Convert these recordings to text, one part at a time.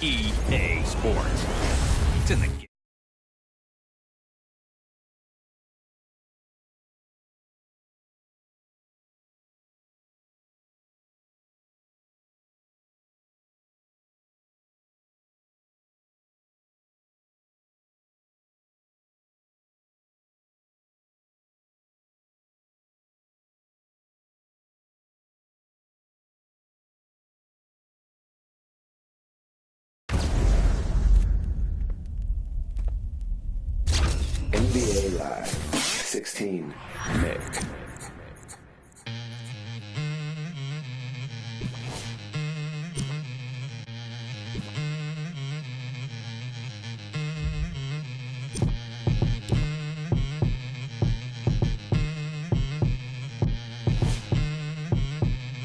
EA Sports. It's in the game. NBA Live 16 Mick.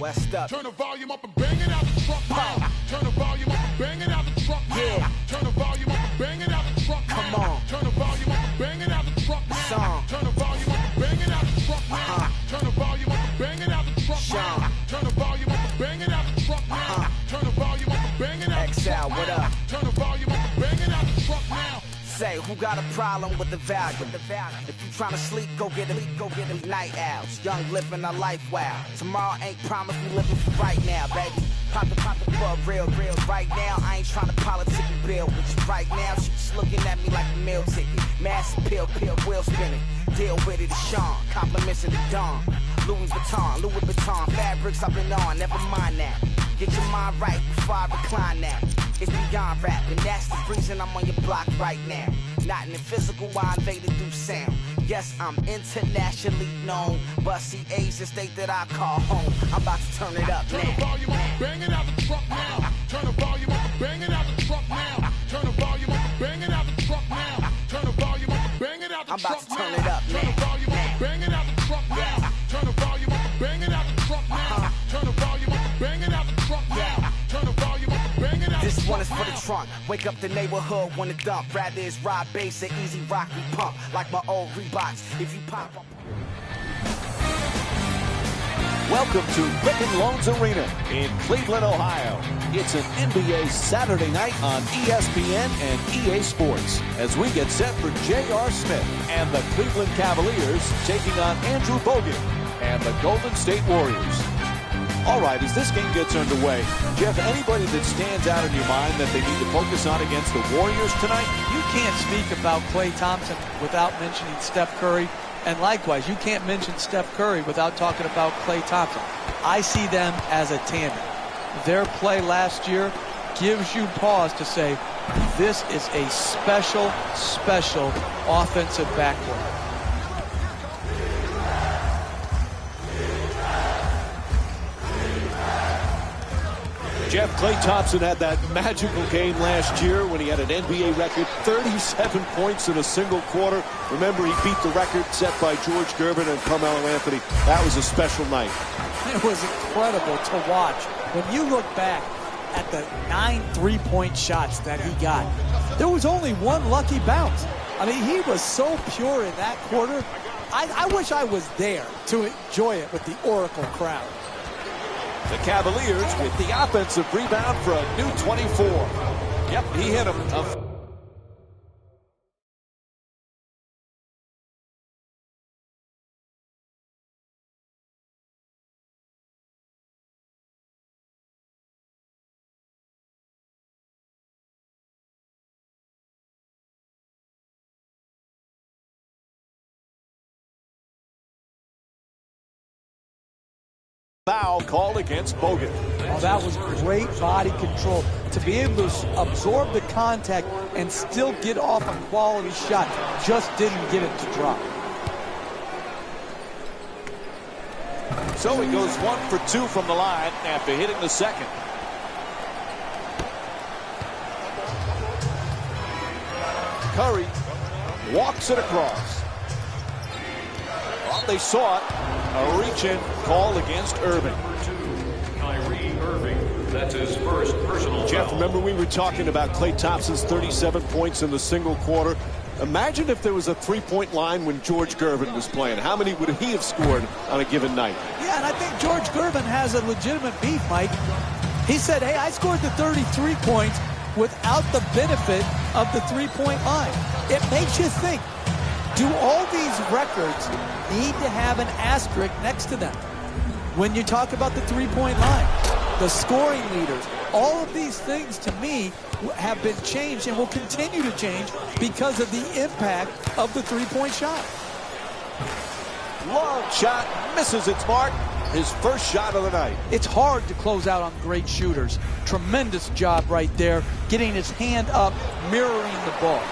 West up. Turn the volume up and bang it out the truck now. Turn the volume up and bang it out the truck now. Yeah. Turn the volume up and bang it out the truck now. Come on. Turn the volume up and bang it out the truck now. Song. Turn the volume up and bang it out the truck now. Turn the volume up and bang it out the truck now. Turn the volume up and bang it out the truck now. Turn the volume up and bang it out the truck now. XL, what up? Turn the volume up and bang it out the truck now. Say, who got a problem with the value? If you tryna sleep, go get a night owls. Young living a life wow. Tomorrow ain't promised, we living for right now, baby. Pop the club real. Right now, I ain't tryna politic and bill with you. Right now, she just looking at me like a meal ticket. Massive pill, wheel spinning. Deal with it, it's Sean. Compliments of the dawn. Louis Vuitton, fabrics I've been on, never mind that. Get your mind right before I recline that. It's beyond rap, and that's the reason I'm on your block right now. Not in the physical, I invaded through sound. Yes, I'm internationally known, but see A's the state that I call home. I'm about to turn it up now. Turn the volume up and bang it out the truck now. Turn the volume up and bang it out the truck now. Turn the volume up and bang it out the truck now. Turn the volume up and bang it out the I'm about truck to turn now. it up Turn the now. volume up and bang it out the truck now. Turn the volume up and bang it out the truck now. Turn the volume up and bang it out the truck now. Turn the volume up and bang it out the This truck one is for the now. trunk. Wake up the neighborhood when it dump. Rather it's ride bass and easy rock we pump. Like my old Reeboks. If you pop up. Welcome to Quicken Loans Arena in Cleveland, Ohio. It's an NBA Saturday night on ESPN and EA Sports as we get set for J.R. Smith and the Cleveland Cavaliers taking on Andrew Bogut and the Golden State Warriors. All right, as this game gets underway, Jeff, anybody that stands out in your mind that they need to focus on against the Warriors tonight? You can't speak about Klay Thompson without mentioning Steph Curry. And likewise, you can't mention Steph Curry without talking about Klay Thompson. I see them as a tandem. Their play last year gives you pause to say, this is a special offensive backcourt. Jeff, Klay Thompson had that magical game last year when he had an NBA record, 37 points in a single quarter. Remember, he beat the record set by George Gervin and Carmelo Anthony. That was a special night. It was incredible to watch. When you look back at the 9 3-point shots that he got, there was only one lucky bounce. I mean, he was so pure in that quarter. I wish I was there to enjoy it with the Oracle crowd. The Cavaliers with the offensive rebound for a new 24. Yep, he hit him. Foul called against Bogut. Oh, that was great body control. To be able to absorb the contact and still get off a quality shot. Just didn't get it to drop. So he goes 1 for 2 from the line after hitting the second. Curry walks it across. Well, they saw it. A reach-in call against Irving. Kyrie Irving. That's his first personal Jeff, foul. remember we were talking about Klay Thompson's 37 points in the single quarter. Imagine if there was a three-point line when George Gervin was playing. How many would he have scored on a given night? Yeah, and I think George Gervin has a legitimate beef, Mike. He said, hey, I scored the 33 points, without the benefit of the three-point line. It makes you think, do all these records need to have an asterisk next to them? When you talk about the three-point line, the scoring leaders, all of these things to me have been changed and will continue to change because of the impact of the three-point shot. Long shot, misses its mark. His first shot of the night. It's hard to close out on great shooters. Tremendous job right there, getting his hand up, mirroring the ball.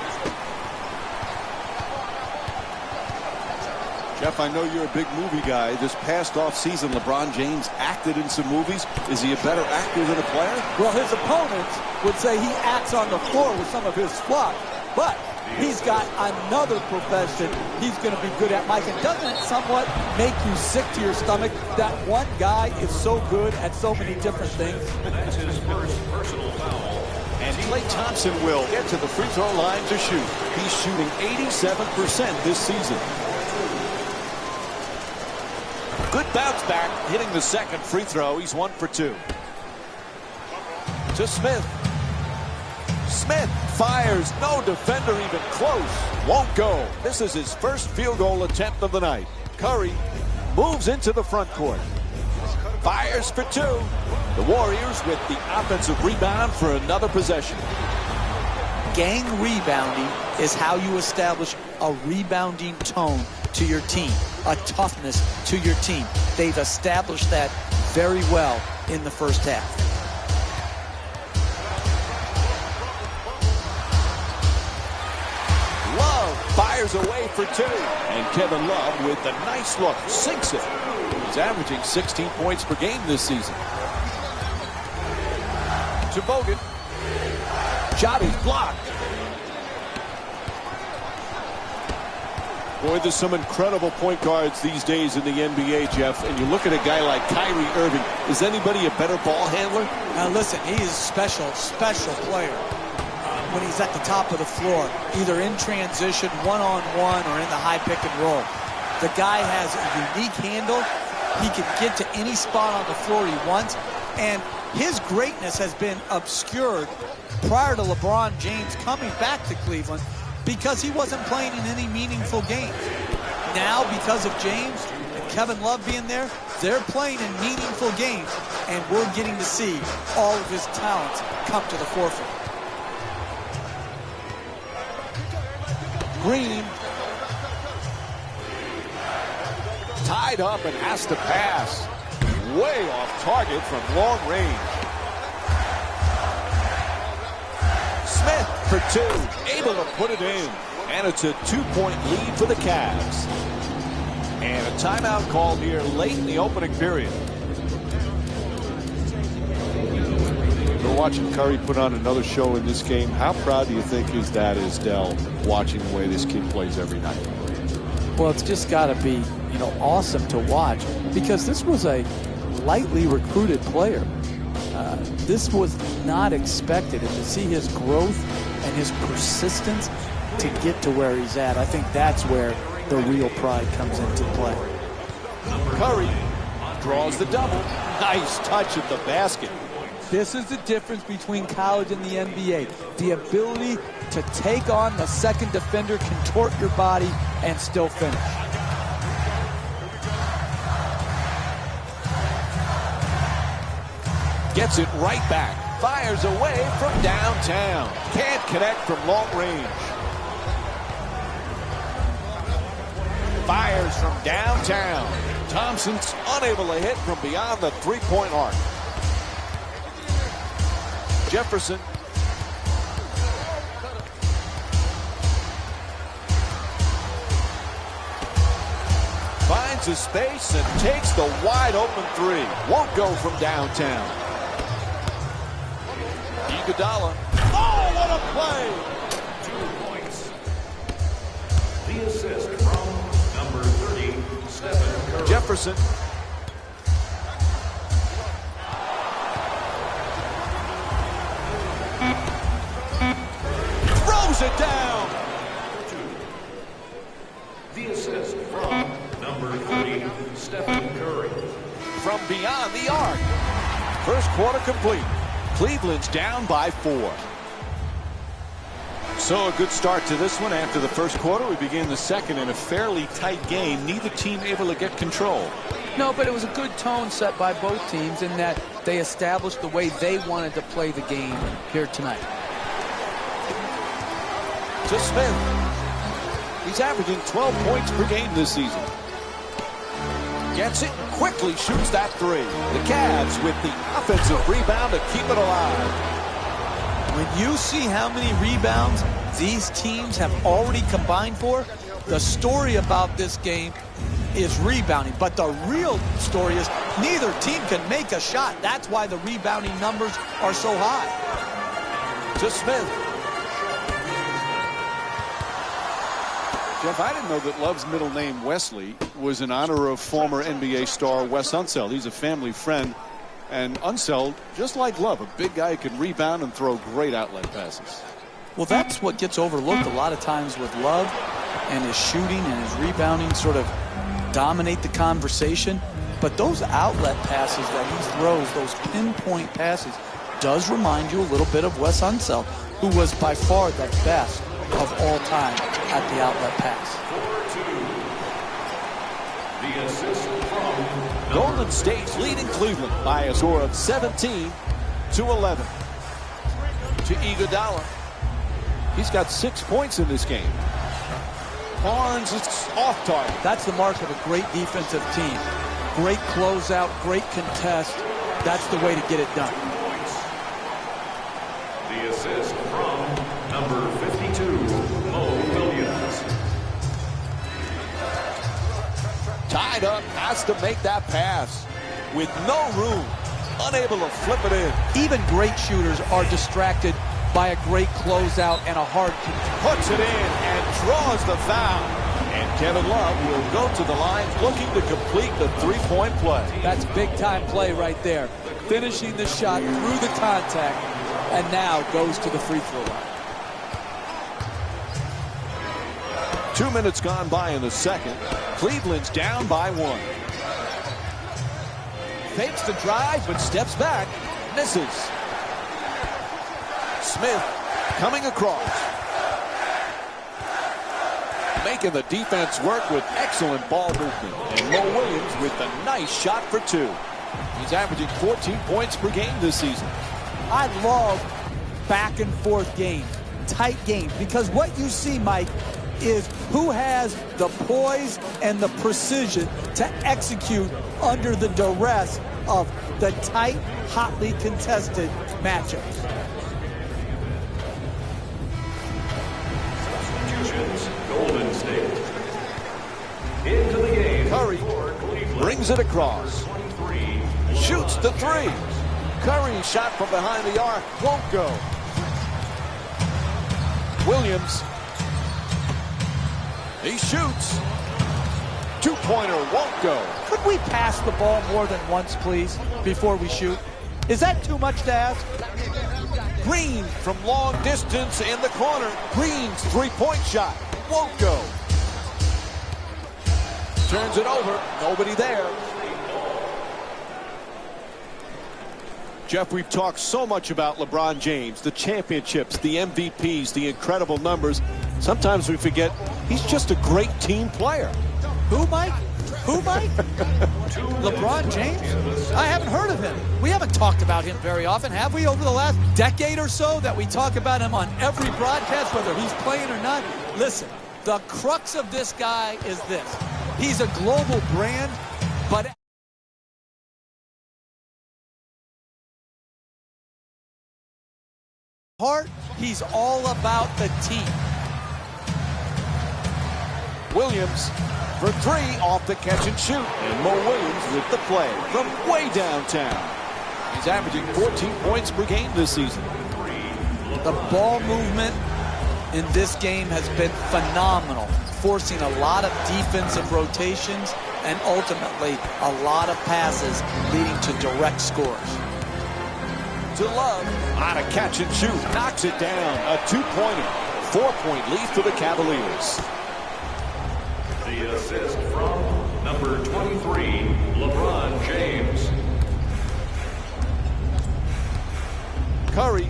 Jeff, I know you're a big movie guy. This past offseason, LeBron James acted in some movies. Is he a better actor than a player? Well, his opponents would say he acts on the floor with some of his flock, but he's got another profession he's going to be good at, Mike. And doesn't it somewhat make you sick to your stomach that one guy is so good at so many different things? That's his first personal foul. And Klay Thompson will get to the free throw line to shoot. He's shooting 87% this season. Good bounce back, hitting the second free throw. He's 1 for 2. To Smith. Smith fires, no defender even close. Won't go. This is his first field goal attempt of the night. Curry moves into the front court. Fires for 2. The Warriors with the offensive rebound for another possession. Gang rebounding is how you establish a rebounding tone to your team, a toughness to your team. They've established that very well in the first half. Fires away for 2. And Kevin Love with a nice look, sinks it. He's averaging 16 points per game this season. To Bogut. Shot is blocked. Boy, there's some incredible point guards these days in the NBA, Jeff. And you look at a guy like Kyrie Irving. Is anybody a better ball handler? Now listen, he is a special player. When he's at the top of the floor, either in transition, one-on-one, or in the high pick and roll. The guy has a unique handle. He can get to any spot on the floor he wants, and his greatness has been obscured prior to LeBron James coming back to Cleveland because he wasn't playing in any meaningful games. Now, because of James and Kevin Love being there, they're playing in meaningful games, and we're getting to see all of his talents come to the forefront. Green tied up and has to pass. Way off target from long range. Smith for 2, able to put it in. And it's a 2-point lead for the Cavs. And a timeout called here late in the opening period. We're watching Curry put on another show in this game. How proud do you think his dad is, Dell, watching the way this kid plays every night? Well, it's just got to be, awesome to watch because this was a lightly recruited player. This was not expected, and to see his growth and his persistence to get to where he's at, I think that's where the real pride comes into play. Curry draws the double. Nice touch at the basket. This is the difference between college and the NBA. The ability to take on the second defender, contort your body, and still finish. Gets it right back. Fires away from downtown. Can't connect from long range. Fires from downtown. Thompson's unable to hit from beyond the three-point arc. Jefferson. Finds his space and takes the wide open 3. Won't go from downtown. Iguodala. Oh, what a play! 2 points. The assist from number 30, Stephen Curry. Jefferson. Throws it down. The assist from number 30, Stephen Curry. From beyond the arc. First quarter complete. Cleveland's down by 4. So a good start to this one. After the first quarter, we begin the second in a fairly tight game. Neither team able to get control. No, but it was a good tone set by both teams in that they established the way they wanted to play the game here tonight. To Smith. He's averaging 12 points per game this season. Gets it, quickly shoots that three. The Cavs with the offensive rebound to keep it alive. When you see how many rebounds these teams have already combined for, the story about this game is rebounding. But the real story is neither team can make a shot. That's why the rebounding numbers are so high. To Smith. Jeff, I didn't know that Love's middle name, Wesley, was in honor of former NBA star Wes Unseld. He's a family friend. And Unseld, just like Love, a big guy who can rebound and throw great outlet passes. Well, that's what gets overlooked a lot of times with Love, and his shooting and his rebounding sort of dominate the conversation. But those outlet passes that he throws, those pinpoint passes, does remind you a little bit of Wes Unseld, who was by far the best of all time at the outlet pass. The assist from Golden State's leading Cleveland by a score of 17-11. To Iguodala. He's got 6 points in this game. Barnes is off target. That's the mark of a great defensive team. Great closeout, great contest. That's the way to get it done. the assist from number 52, Mo Williams. Tied up, has to make that pass with no room, unable to flip it in. Even great shooters are distracted by a great closeout and a hard control. Puts it in and draws the foul. And Kevin Love will go to the line looking to complete the three-point play. That's big-time play right there. Finishing the shot through the contact and now goes to the free throw line. 2 minutes gone by in the second. Cleveland's down by 1. Fakes the drive, but steps back. Misses. Smith coming across. Making the defense work with excellent ball movement. And Mo Williams with a nice shot for 2. He's averaging 14 points per game this season. I love back and forth games, tight games, because what you see, Mike, is who has the poise and the precision to execute under the duress of the tight, hotly contested matchups. Substitutions, Golden State. Into the game. Curry brings it across. 23. Shoots the three. Curry shot from behind the arc. Won't go. Williams. He shoots. Two-pointer won't go. Could we pass the ball more than once, please, before we shoot? Is that too much to ask? Green from long distance in the corner. Green's three-point shot won't go. Turns it over. Nobody there. Jeff, we've talked so much about LeBron James, the championships, the MVPs, the incredible numbers. Sometimes we forget he's just a great team player. Who, Mike? Who, Mike? LeBron James? I haven't heard of him. We haven't talked about him very often, have we, over the last decade or so, that we talk about him on every broadcast, whether he's playing or not? Listen, the crux of this guy is this. He's a global brand, but heart, he's all about the team. Williams for three off the catch and shoot. And Mo Williams with the play from way downtown. He's averaging 14 points per game this season. The ball movement in this game has been phenomenal, forcing a lot of defensive rotations and ultimately a lot of passes leading to direct scores. To Love on a catch and shoot. Knocks it down. A two-pointer. 4-point lead for the Cavaliers. The assist from number 23, LeBron James. Curry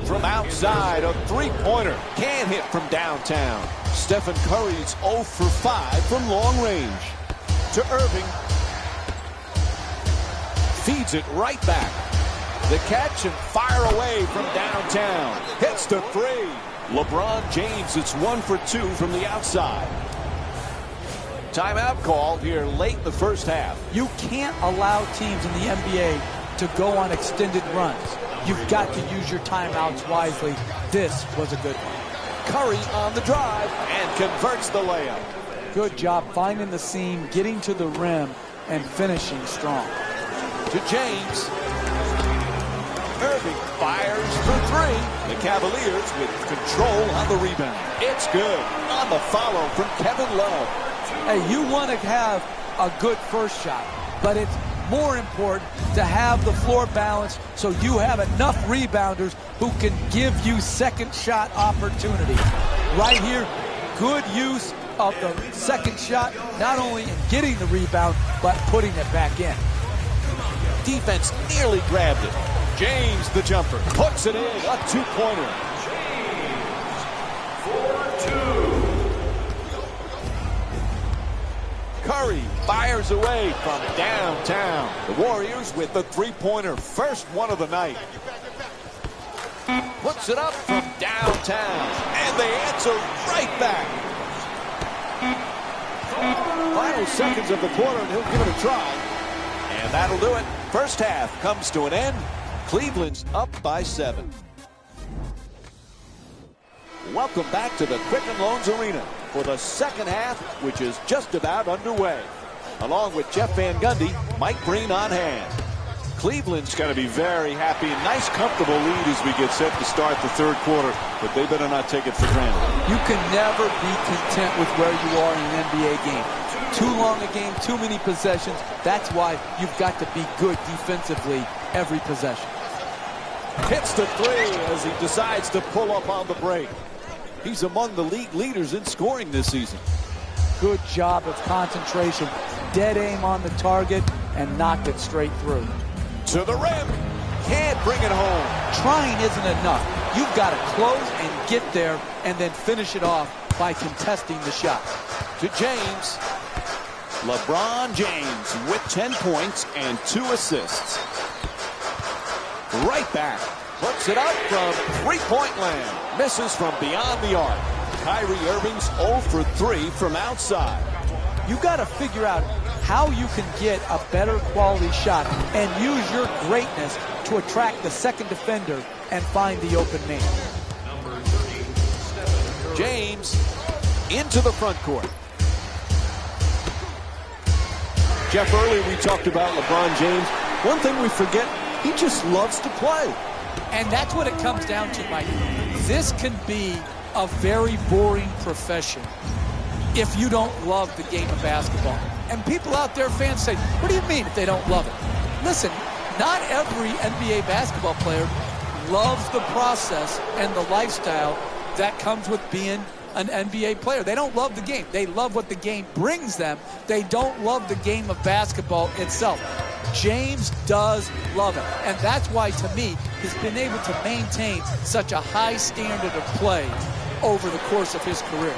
from out. outside, a three-pointer. Can't hit from downtown. Stephen Curry's 0 for 5 from long range. To Irving. Feeds it right back. The catch and fire away from downtown. Hits the three. LeBron James, it's 1 for 2 from the outside. Timeout call here late in the first half. You can't allow teams in the NBA to go on extended runs. You've got to use your timeouts wisely. This was a good one. Curry on the drive and converts the layup. Good job finding the seam, getting to the rim, and finishing strong. To James. Irving fires for three. The Cavaliers with control on the rebound. It's good. On the follow from Kevin Love. Hey, you want to have a good first shot, but it's more important to have the floor balance so you have enough rebounders who can give you second shot opportunity. Right here, good use of the second shot, not only in getting the rebound, but putting it back in. Defense nearly grabbed it. James, the jumper, puts it in, a two-pointer. Curry fires away from downtown. The Warriors with the three-pointer, first one of the night. Puts it up from downtown, and they answer right back. Final seconds of the quarter, and he'll give it a try. And that'll do it. First half comes to an end. Cleveland's up by 7. Welcome back to the Quicken Loans Arena for the second half, which is just about underway. Along with Jeff Van Gundy, Mike Breen on hand. Cleveland's going to be very happy. Nice, comfortable lead as we get set to start the third quarter, but they better not take it for granted. You can never be content with where you are in an NBA game. Too long a game, too many possessions. That's why you've got to be good defensively every possession. Hits the three as he decides to pull up on the break. He's among the league leaders in scoring this season. Good job of concentration. Dead aim on the target and knocked it straight through. To the rim. Can't bring it home. Trying isn't enough. You've got to close and get there and then finish it off by contesting the shot. To James. LeBron James with 10 points and 2 assists. Right back. Puts it up from three-point land. Misses from beyond the arc. Kyrie Irving's 0 for 3 from outside. You've got to figure out how you can get a better quality shot and use your greatness to attract the second defender and find the open man. James into the front court. Jeff, earlier we talked about LeBron James. One thing we forget, he just loves to play. And that's what it comes down to, Mike. This can be a very boring profession if you don't love the game of basketball. And people out there, fans, say, what do you mean if they don't love it? Listen, not every NBA basketball player loves the process and the lifestyle that comes with being an NBA player. They don't love the game. They love what the game brings them. They don't love the game of basketball itself. James does love it. And that's why, to me, he's been able to maintain such a high standard of play over the course of his career.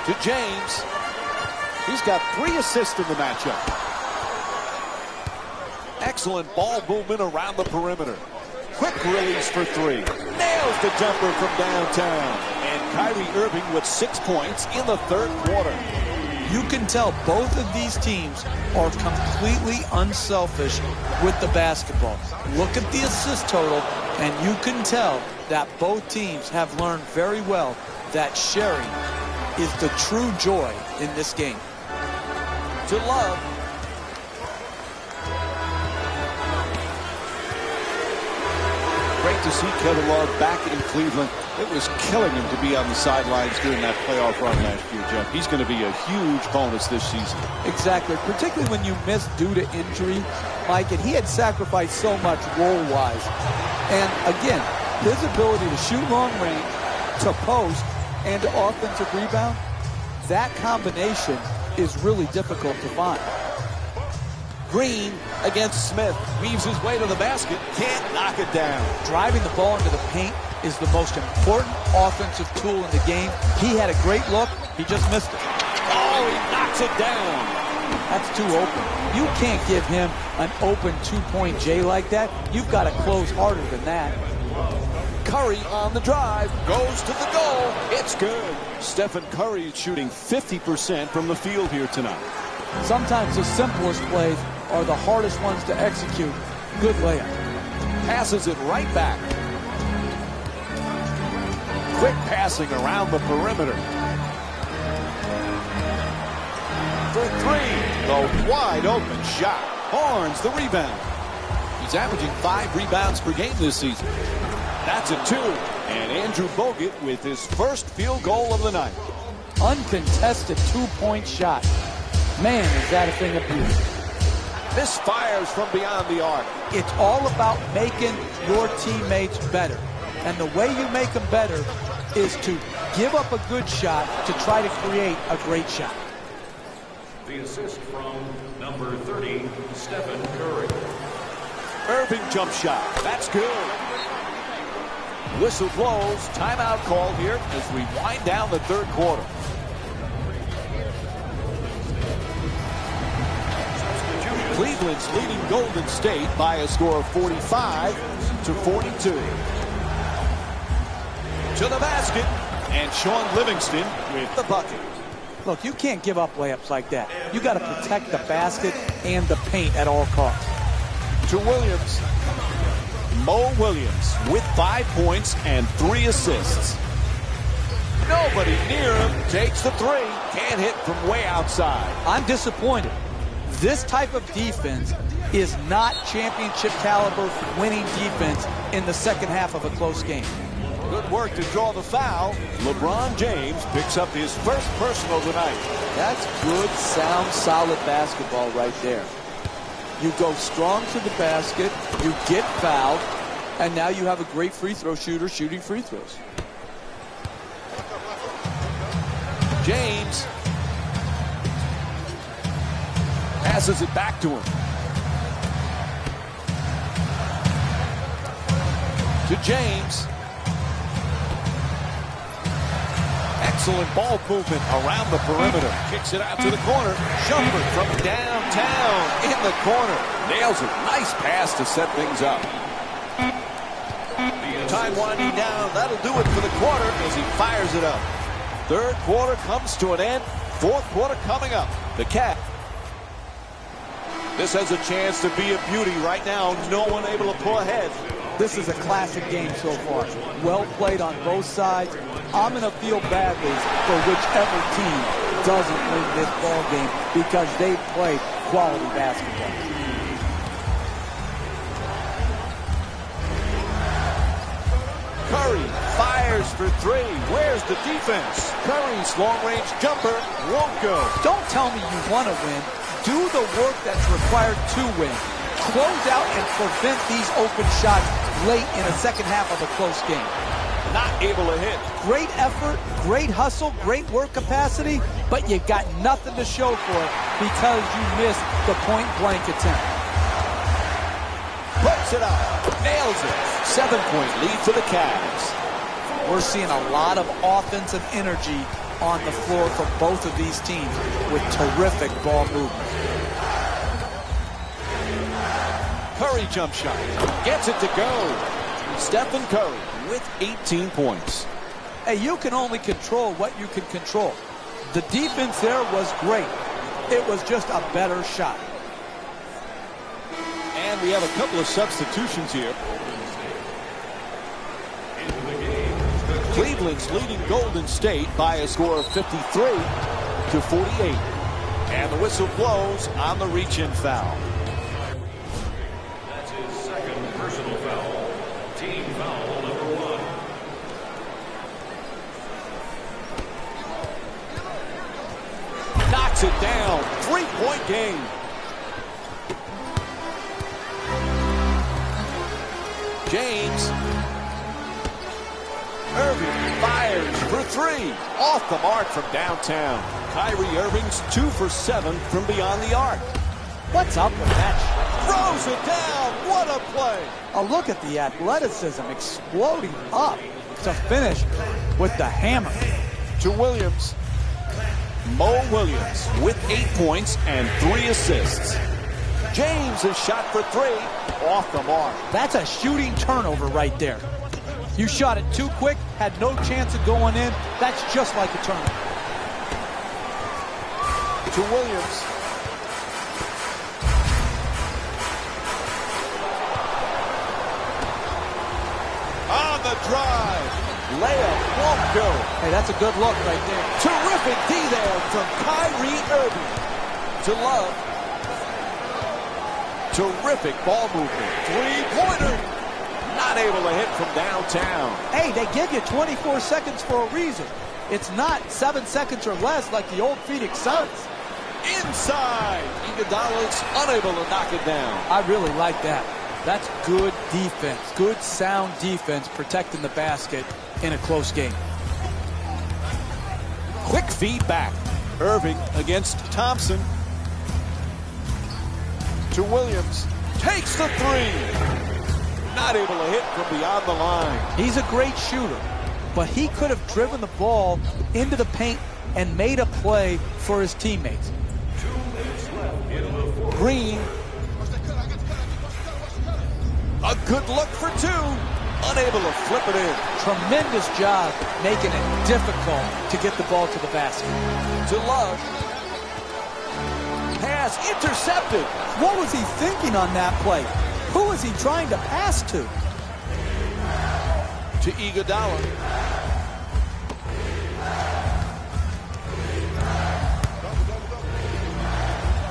To James. He's got 3 assists in the matchup. Excellent ball movement around the perimeter. Quick release for 3. Nails the jumper from downtown. And Kyrie Irving with 6 points in the third quarter. You can tell both of these teams are completely unselfish with the basketball. Look at the assist total, and you can tell that both teams have learned very well that sharing is the true joy in this game. To Love. Great to see Kevin Love back in Cleveland. It was killing him to be on the sidelines during that playoff run last year, Jeff. He's going to be a huge bonus this season. Exactly, particularly when you miss due to injury, Mike, and he had sacrificed so much role-wise. And again, his ability to shoot long range, to post, and to offensive rebound, that combination is really difficult to find. Green against Smith. Weaves his way to the basket. Can't knock it down. Driving the ball into the paint is the most important offensive tool in the game. He had a great look. He just missed it. Oh, he knocks it down. That's too open. You can't give him an open two-point J like that. You've got to close harder than that. Curry on the drive, goes to the goal. It's good. Stephen Curry is shooting 50% from the field here tonight. Sometimes the simplest plays are the hardest ones to execute. Good layup. Passes it right back. Quick passing around the perimeter. For three, the wide open shot. Horns the rebound. He's averaging 5 rebounds per game this season. That's a 2. And Andrew Bogut with his first field goal of the night. Uncontested two-point shot. Man, is that a thing of beauty. Misfires from beyond the arc. It's all about making your teammates better. And the way you make them better is to give up a good shot to try to create a great shot. The assist from number 30, Stephen Curry. Irving jump shot. That's good. Whistle blows. Timeout call here as we wind down the third quarter. Cleveland's leading Golden State by a score of 45-42. To the basket, and Sean Livingston with the bucket. Look, you can't give up layups like that. You got to protect the basket and the paint at all costs. To Williams. Mo Williams with 5 points and 3 assists. Nobody near him. Takes the 3. Can't hit from way outside. I'm disappointed. This type of defense is not championship caliber winning defense in the second half of a close game. Good work to draw the foul. LeBron James picks up his first personal tonight. That's good, sound, solid basketball right there. You go strong to the basket, you get fouled, and now you have a great free throw shooter shooting free throws. James passes it back to him. To James. Excellent ball movement around the perimeter. Kicks it out to the corner. Jumper from downtown in the corner. Nails it. Nice pass to set things up. Time winding down. That'll do it for the quarter as he fires it up. Third quarter comes to an end. Fourth quarter coming up. The Cat. This has a chance to be a beauty right now. No one able to pull ahead. This is a classic game so far. Well played on both sides. I'm going to feel badly for whichever team doesn't win this ball game because they played quality basketball. Curry fires for 3. Where's the defense? Curry's long-range jumper won't go. Don't tell me you want to win. Do the work that's required to win. Close out and prevent these open shots late in a second half of a close game. Not able to hit. Great effort, great hustle, great work capacity, but you got nothing to show for it because you missed the point-blank attempt. Puts it up. Nails it. 7-point lead for the Cavs. We're seeing a lot of offensive energy on the floor for both of these teams with terrific ball movement. Curry jump shot. Gets it to go. Stephen Curry with 18 points. Hey, you can only control what you can control. The defense there was great. It was just a better shot. And we have a couple of substitutions here. Cleveland's leading Golden State by a score of 53-48. And the whistle blows on the reach-in foul. That's his second personal foul. Team foul number 1. Knocks it down. 3-point game. James. Irving fires for 3. Off the mark from downtown. Kyrie Irving's 2 for 7 from beyond the arc. What's up with that? Throws it down. What a play. Oh, look at the athleticism exploding up to finish with the hammer. To Williams. Mo Williams with 8 points and 3 assists. James is shot for 3, off the mark. That's a shooting turnover right there. You shot it too quick, had no chance of going in. That's just like a turnover. To Williams. On the drive. Layup won't go. Hey, that's a good look right there. Terrific D there from Kyrie Irving. To Love. Terrific ball movement. Three-pointer. Not able to hit from downtown. Hey, they give you 24 seconds for a reason. It's not 7 seconds or less like the old Phoenix Suns. Inside. Iguodala's unable to knock it down. I really like that. That's good defense. Good, sound defense protecting the basket in a close game. Quick feedback. Irving against Thompson. To Williams. Takes the 3. Not able to hit from beyond the line. He's a great shooter, but he could have driven the ball into the paint and made a play for his teammates. Green. A good look for 2. Unable to flip it in. Tremendous job making it difficult to get the ball to the basket. To Love. Pass intercepted. What was he thinking on that play? Who was he trying to pass to? To Iguodala.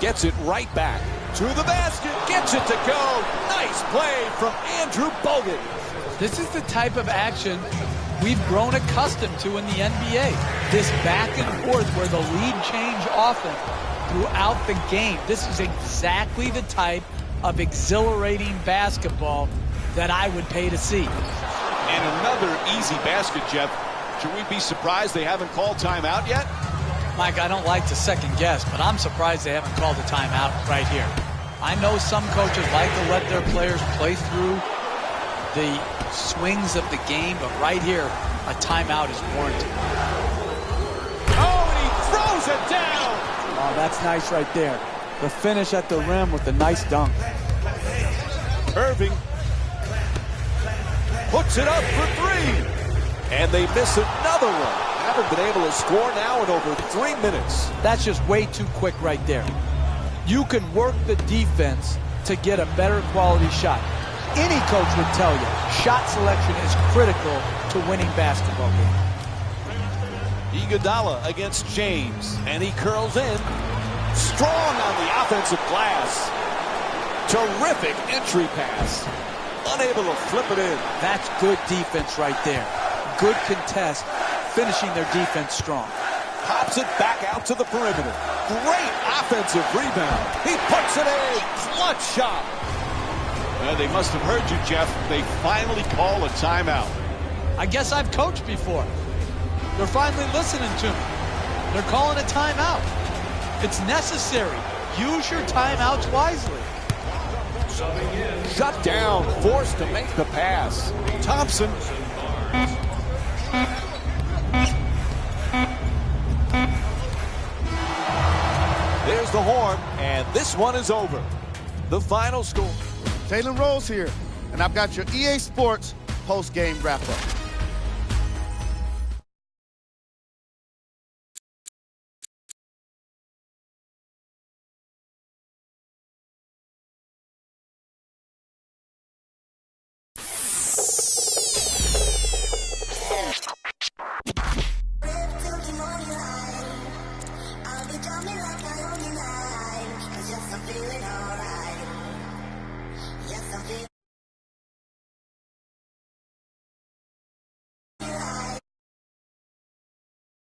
Gets it right back. To the basket. Gets it to go. Nice play from Andrew Bogut. This is the type of action we've grown accustomed to in the NBA. This back and forth where the lead change often throughout the game. This is exactly the type of exhilarating basketball that I would pay to see. And another easy basket, Jeff. Should we be surprised they haven't called timeout yet? Mike, I don't like to second guess, but I'm surprised they haven't called a timeout right here. I know some coaches like to let their players play through the swings of the game, but right here, a timeout is warranted. Oh, and he throws it down! Oh, that's nice right there. The finish at the rim with the nice dunk. Irving puts it up for 3. And they miss another one. Haven't been able to score now in over 3 minutes. That's just way too quick right there. You can work the defense to get a better quality shot. Any coach would tell you, shot selection is critical to winning basketball games. Iguodala against James, and he curls in. Strong on the offensive glass. Terrific entry pass. Unable to flip it in. That's good defense right there. Good contest, finishing their defense strong. Pops it back out to the perimeter. Great offensive rebound. He puts it in. Clutch shot. They must have heard you, Jeff. They finally call a timeout. I guess I've coached before. They're finally listening to me. They're calling a timeout. It's necessary. Use your timeouts wisely. Shut down. Forced to make the pass. Thompson. There's the horn, and this one is over. The final score. Taylor Rose here, and I've got your EA Sports post-game wrap-up.